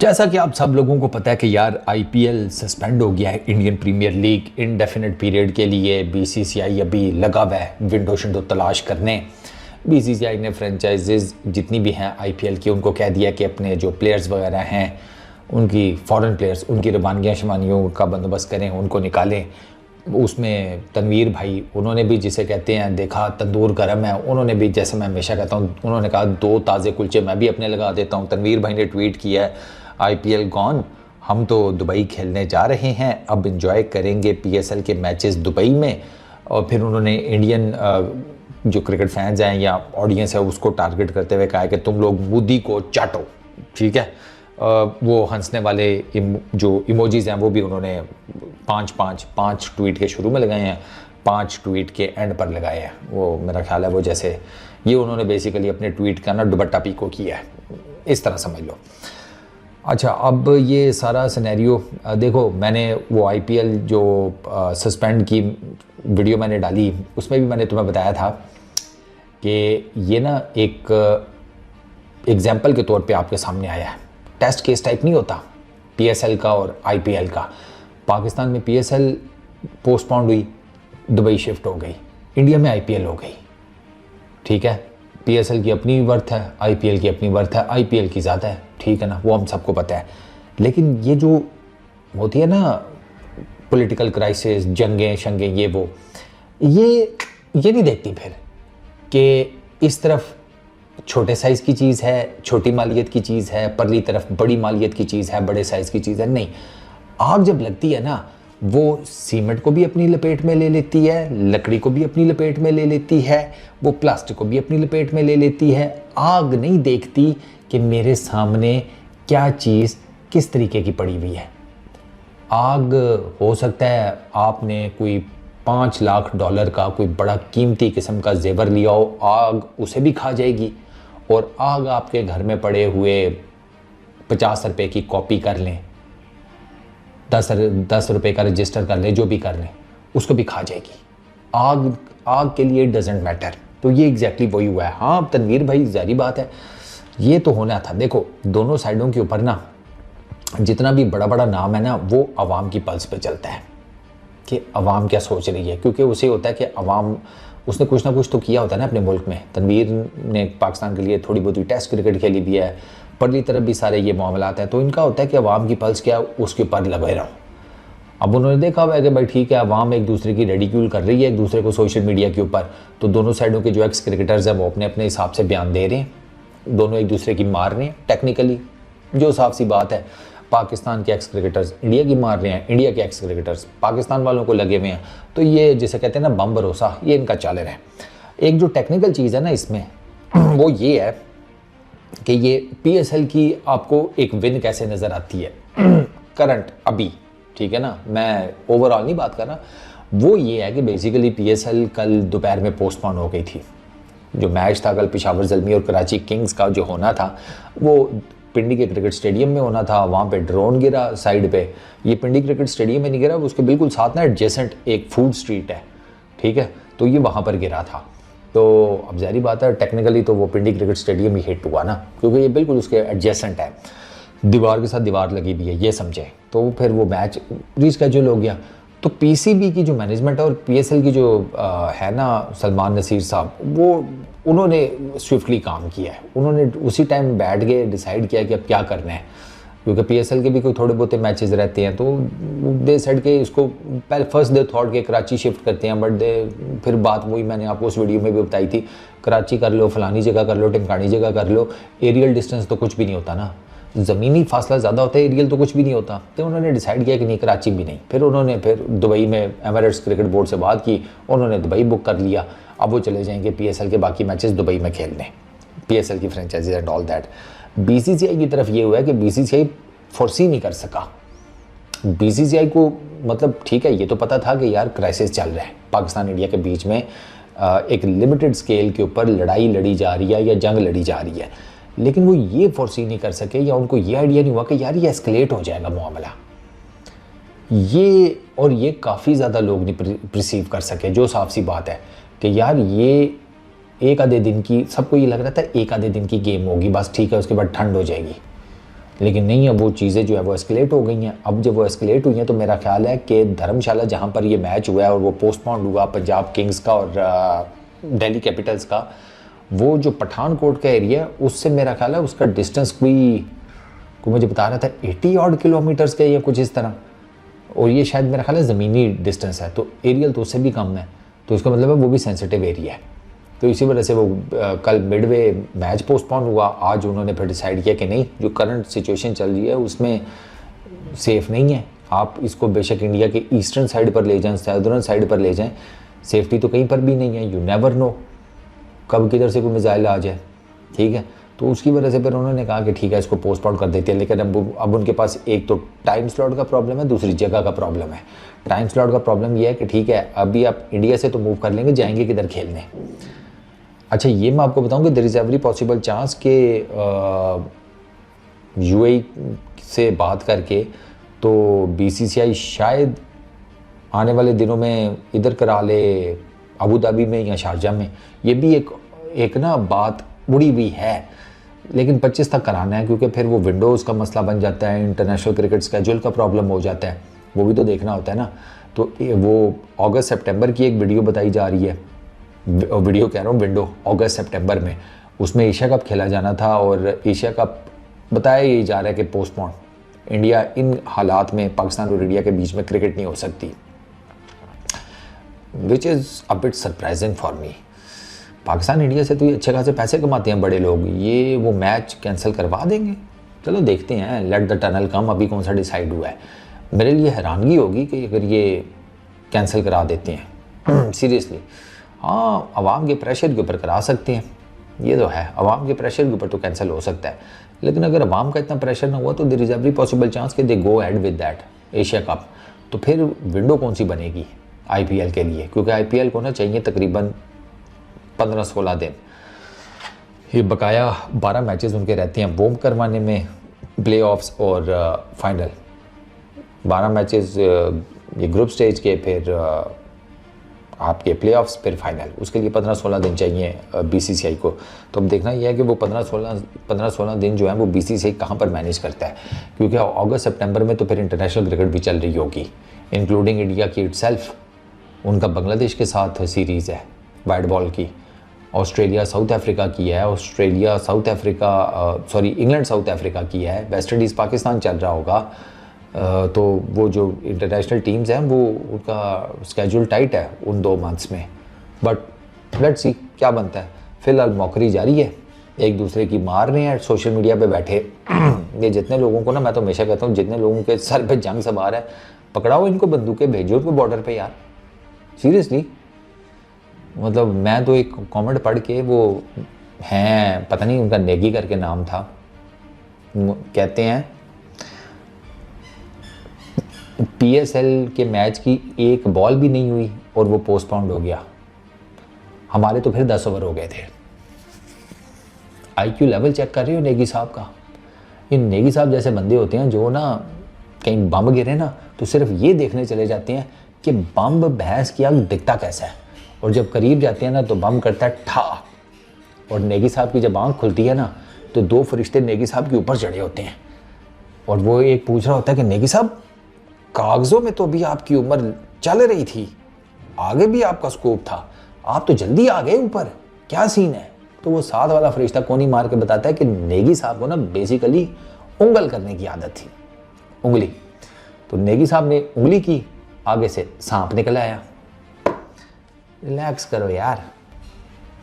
जैसा कि आप सब लोगों को पता है कि यार आईपीएल सस्पेंड हो गया है, Indian Premier League indefinite period के लिए। बीसीसीआई अभी लगा हुआ है विंडो शिंडो तलाश करने। बीसीसीआई ने फ्रेंचाइजेज जितनी भी हैं आईपीएल की उनको कह दिया कि अपने जो प्लेयर्स वगैरह हैं उनकी फॉरेन प्लेयर्स उनकी रवानगियाँ शवानियों का बंदोबस्त करें, उनको निकालें। उसमें तनवीर भाई उन्होंने भी जिसे कहते हैं देखा तंदूर गर्म है, उन्होंने भी जैसे मैं हमेशा कहता हूँ उन्होंने कहा 2 ताज़े कुलचे मैं भी अपने लगा देता हूँ। तनवीर भाई ने ट्वीट किया है आईपीएल गॉन, हम तो दुबई खेलने जा रहे हैं, अब इंजॉय करेंगे पीएसएल के मैचेस दुबई में। और फिर उन्होंने इंडियन जो क्रिकेट फैंस हैं या ऑडियंस है उसको टारगेट करते हुए कहा कि तुम लोग मोदी को चाटो, ठीक है। वो हंसने वाले जो इमोजीज हैं वो भी उन्होंने 5 ट्वीट के शुरू में लगाए हैं, 5 ट्वीट के एंड पर लगाए हैं। वो मेरा ख्याल है वो जैसे ये उन्होंने बेसिकली अपने ट्वीट का ना दुपट्टा पीको किया है, इस तरह समझ लो। अच्छा, अब ये सारा सिनेरियो देखो, मैंने वो आईपीएल जो सस्पेंड की वीडियो मैंने डाली उसमें भी मैंने तुम्हें बताया था कि ये ना एक एग्जाम्पल के तौर पे आपके सामने आया है। टेस्ट केस टाइप नहीं होता पीएसएल का और आईपीएल का। पाकिस्तान में पीएसएल पोस्टपोन्ड हुई, दुबई शिफ्ट हो गई, इंडिया में आईपीएल हो गई, ठीक है। पीएसएल की अपनी वर्थ है, आईपीएल की अपनी वर्थ है, आईपीएल की ज़्यादा है, ठीक है ना, वो हम सबको पता है। लेकिन ये जो होती है ना पॉलिटिकल क्राइसिस, जंगें शंगें, ये नहीं देखती फिर कि इस तरफ छोटे साइज़ की चीज़ है, छोटी मालियत की चीज़ है, परली तरफ बड़ी मालियत की चीज़ है, बड़े साइज़ की चीज़ है। नहीं, आग जब लगती है ना वो सीमेंट को भी अपनी लपेट में ले लेती है, लकड़ी को भी अपनी लपेट में ले लेती है, वो प्लास्टिक को भी अपनी लपेट में ले लेती है। आग नहीं देखती कि मेरे सामने क्या चीज़ किस तरीके की पड़ी हुई है। आग हो सकता है आपने कोई $5 लाख का कोई बड़ा कीमती किस्म का जेवर लिया हो, आग उसे भी खा जाएगी। और आग आपके घर में पड़े हुए 50 रुपए की कॉपी कर लें, 10 रुपए का रजिस्टर कर लें, जो भी कर लें, उसको भी खा जाएगी। आग के लिए डजेंट मैटर। तो ये एग्जैक्टली वही हुआ है। हाँ तनवीर भाई, जारी बात है, ये तो होना था। देखो दोनों साइडों के ऊपर ना जितना भी बड़ा बड़ा नाम है ना वो आवाम की पल्स पे चलता है कि आवाम क्या सोच रही है, क्योंकि उसे होता है कि आवाम उसने कुछ ना कुछ तो किया होता है ना अपने मुल्क में। तनवीर ने पाकिस्तान के लिए थोड़ी बहुत टेस्ट क्रिकेट खेली भी है, परली तरफ भी सारे ये मामलात हैं, तो इनका होता है कि आवाम की पल्स क्या उसके ऊपर लगे रहो। अब उन्होंने देखा हुआ है कि भाई ठीक है, आवाम एक दूसरे की रेडिक्यूल कर रही है एक दूसरे को सोशल मीडिया के ऊपर, तो दोनों साइडों के जो एक्स क्रिकेटर्स हैं वो अपने अपने हिसाब से बयान दे रहे हैं, दोनों एक दूसरे की मार रहे हैं टेक्निकली, जो साफ सी बात है। पाकिस्तान के एक्स क्रिकेटर्स इंडिया की मार रहे हैं, इंडिया के एक्स क्रिकेटर्स पाकिस्तान वालों को लगे हुए हैं। तो ये जिसे कहते हैं ना बम भरोसा, ये इनका चल रहा है। एक जो टेक्निकल चीज़ है ना इसमें वो ये है कि ये पीएसएल की आपको एक विन कैसे नज़र आती है करंट अभी, ठीक है ना, मैं ओवरऑल नहीं बात कर रहा। वो ये है कि बेसिकली पीएसएल कल दोपहर में पोस्टपोन हो गई थी। जो मैच था कल पेशावर ज़ल्मी और कराची किंग्स का जो होना था वो पिंडी के क्रिकेट स्टेडियम में होना था। वहाँ पे ड्रोन गिरा साइड पे, ये पिंडी क्रिकेट स्टेडियम में नहीं गिरा, उसके बिल्कुल साथ ना एडजेसेंट एक फूड स्ट्रीट है, ठीक है, तो ये वहाँ पर गिरा था। तो अब ज़ाहिर बात है टेक्निकली तो वो पिंडी क्रिकेट स्टेडियम ही हिट हुआ ना, क्योंकि ये बिल्कुल उसके एडजेसेंट है, दीवार के साथ दीवार लगी हुई है, ये समझे। तो फिर वो मैच रीस्केड्यूल हो गया। तो पीसीबी की जो मैनेजमेंट है और पीएसएल की जो है ना सलमान नसीर साहब, वो उन्होंने स्विफ्टली काम किया है। उन्होंने उसी टाइम बैठ के डिसाइड किया कि अब क्या करना है, क्योंकि पीएसएल के भी कोई थोड़े बहुत मैचेस रहते हैं, तो दे साइड के इसको पहले फर्स्ट दे थॉट के कराची शिफ्ट करते हैं, बट फिर बात वही मैंने आपको उस वीडियो में भी बताई थी, कराची कर लो, फलानी जगह कर लो, टिमकानी जगह कर लो, एरियल डिस्टेंस तो कुछ भी नहीं होता ना, ज़मीनी फासला ज़्यादा होता है, एरियल तो कुछ भी नहीं होता। तो उन्होंने डिसाइड किया कि नहीं, कराची भी नहीं। फिर उन्होंने दुबई में एमिरेट्स क्रिकेट बोर्ड से बात की, उन्होंने दुबई बुक कर लिया। अब वो चले जाएंगे पीएसएल के बाकी मैचेस दुबई में खेलने, पीएसएल की franchises and all that. BCCI की तरफ ये हुआ है कि बीसीसीआई फोर्सी नहीं कर सका। बीसीसीआई को मतलब ठीक है, ये तो पता था कि यार क्राइसिस चल रहा है पाकिस्तान इंडिया के बीच में, एक लिमिटेड स्केल के ऊपर लड़ाई लड़ी जा रही है या जंग लड़ी जा रही है, लेकिन वो ये फोर्सी नहीं कर सके या उनको ये आइडिया नहीं हुआ कि यार ये एस्केलेट हो जाएगा मामला, ये काफ़ी ज़्यादा लोग नहीं रिसीव कर सके। जो साफ सी बात है कि यार ये एक आधे दिन की, सबको ये लग रहा था एक आधे दिन की गेम होगी बस, ठीक है, उसके बाद ठंड हो जाएगी। लेकिन नहीं है, वो चीज़ें जो है वो एस्केलेट हो गई हैं। अब जब वो एस्केलेट हुई हैं तो मेरा ख्याल है कि धर्मशाला जहाँ पर ये मैच हुआ है और वो पोस्टपोन हुआ पंजाब किंग्स का और दिल्ली कैपिटल्स का, वो जो पठानकोट का एरिया है उससे मेरा ख्याल है उसका डिस्टेंस कोई मुझे बता रहा था 80 ऑड किलोमीटर्स का या कुछ इस तरह, और ये शायद मेरा ख्याल है ज़मीनी डिस्टेंस है, तो एरियल तो उससे भी कम है, तो इसका मतलब है वो भी सेंसिटिव एरिया है। तो इसी वजह से वो कल मिडवे मैच पोस्टपोन हुआ। आज उन्होंने फिर डिसाइड किया कि नहीं, जो करंट सिचुएशन चल रही है उसमें सेफ़ नहीं है, आप इसको बेशक इंडिया के ईस्टर्न साइड पर ले जाएं, साउदर्न साइड पर ले जाएं, सेफ्टी तो कहीं पर भी नहीं है, यू नेवर नो कब किधर से कोई मिसाइल आ जाए, ठीक है। तो उसकी वजह से फिर उन्होंने कहा कि ठीक है इसको पोस्टपोन कर देते हैं। लेकिन अब उनके पास एक तो टाइम स्लॉट का प्रॉब्लम है, दूसरी जगह का प्रॉब्लम है। टाइम स्लॉट का प्रॉब्लम ये है कि ठीक है अभी आप इंडिया से तो मूव कर लेंगे, जाएंगे किधर खेलने। अच्छा ये मैं आपको बताऊं कि there is every possible chance के यूएई से बात करके तो बीसीसीआई शायद आने वाले दिनों में इधर करा ले, अबू धाबी में या शारजा में। ये भी एक ना बात उड़ी हुई है, लेकिन 25 तक कराना है, क्योंकि फिर वो विंडोज़ का मसला बन जाता है, इंटरनेशनल क्रिकेट स्केड्यूल का प्रॉब्लम हो जाता है, वो भी तो देखना होता है ना। तो वो अगस्त सितंबर की एक वीडियो बताई जा रही है, वीडियो कह रहा हूँ विंडो, अगस्त सितंबर में, उसमें एशिया कप खेला जाना था और एशिया कप बताया ये जा रहा है कि पोस्टपोन। इंडिया इन हालात में पाकिस्तान और इंडिया के बीच में क्रिकेट नहीं हो सकती, which is a bit surprising for me. Pakistan India से तो ये अच्छे खासे पैसे कमाते हैं बड़े लोग, ये वो मैच कैंसिल करवा देंगे। चलो देखते हैं, लेट द टनल कम, अभी कौन सा डिसाइड हुआ है। मेरे लिए हैरानगी होगी कि अगर ये कैंसिल करा देते हैं सीरियसली। हाँ आवाम के प्रेशर के ऊपर करा सकते हैं, ये तो है, आवाम के प्रेशर के ऊपर तो कैंसिल हो सकता है, लेकिन अगर आवाम का इतना प्रेशर ना हुआ तो there is every possible chance कि they go ahead with that Asia cup. तो फिर विंडो कौन सी बनेगी आईपीएल के लिए, क्योंकि आईपीएल को ना चाहिए तकरीबन 15-16 दिन। ये बकाया 12 मैचेस उनके रहते हैं वोम करवाने में, प्लेऑफ्स और फाइनल 12 मैचेस ये ग्रुप स्टेज के, फिर आपके प्लेऑफ्स, फिर फाइनल, उसके लिए 15-16 दिन चाहिए बीसीसीआई को। तो अब देखना यह है कि वो 15-16 दिन जो है वो बीसीसीआई कहाँ पर मैनेज करता है, क्योंकि अगस्त सितंबर में तो फिर इंटरनेशनल क्रिकेट भी चल रही होगी, इंक्लूडिंग इंडिया की इटसेल्फ। उनका बांग्लादेश के साथ सीरीज़ है वाइट बॉल की, ऑस्ट्रेलिया साउथ अफ्रीका की है, इंग्लैंड साउथ अफ्रीका की है, वेस्ट इंडीज़ पाकिस्तान चल रहा होगा। तो वो जो इंटरनेशनल टीम्स हैं वो उनका स्केड्यूल टाइट है उन 2 मंथ्स में, बट लेट्स सी क्या बनता है। फिलहाल मौकरी जारी है, एक दूसरे की मार रहे हैं सोशल मीडिया पे बैठे ये जितने लोगों को ना, मैं तो हमेशा कहता हूँ जितने लोगों के सर पे जंग सवार है, पकड़ाओ इनको, बंदूकें भेजो उनको बॉर्डर पे यार, सीरियसली। मतलब मैं तो एक कमेंट पढ़ के, वो हैं पता नहीं उनका नेगी करके नाम था, कहते हैं पीएसएल के मैच की एक बॉल भी नहीं हुई और वो पोस्टपोन्ड हो गया, हमारे तो फिर 10 ओवर हो गए थे। आईक्यू लेवल चेक कर रहे हो नेगी साहब का। ये नेगी साहब जैसे बंदे होते हैं जो ना कहीं बम गिरे ना तो सिर्फ ये देखने चले जाते हैं कि बम भैंस की आग दिखता कैसा है, और जब करीब जाते हैं ना तो बम करता है ठा, और नेगी साहब की जब आँख खुलती है ना तो 2 फरिश्ते नेगी साहब के ऊपर चढ़े होते हैं, और वो एक पूछ रहा होता है कि नेगी साहब कागज़ों में तो भी आपकी उम्र चल रही थी, आगे भी आपका स्कोप था, आप तो जल्दी आ गए ऊपर, क्या सीन है। तो वो साथ वाला फरिश्ता कोनी मार के बताता है कि नेगी साहब को ना बेसिकली उंगल करने की आदत थी, उंगली। तो नेगी साहब ने उंगली की, आगे से सांप निकल आया। रिलैक्स करो यार,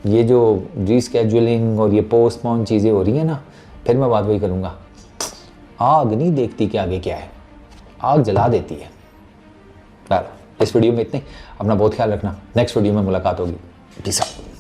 ये जो रीस्केड्यूलिंग और ये पोस्टपोन चीज़ें हो रही हैं ना, फिर मैं बात वही करूँगा, आग नहीं देखती कि आगे क्या है, आग जला देती है। इस वीडियो में इतने, अपना बहुत ख्याल रखना, नेक्स्ट वीडियो में मुलाकात होगी। Peace out.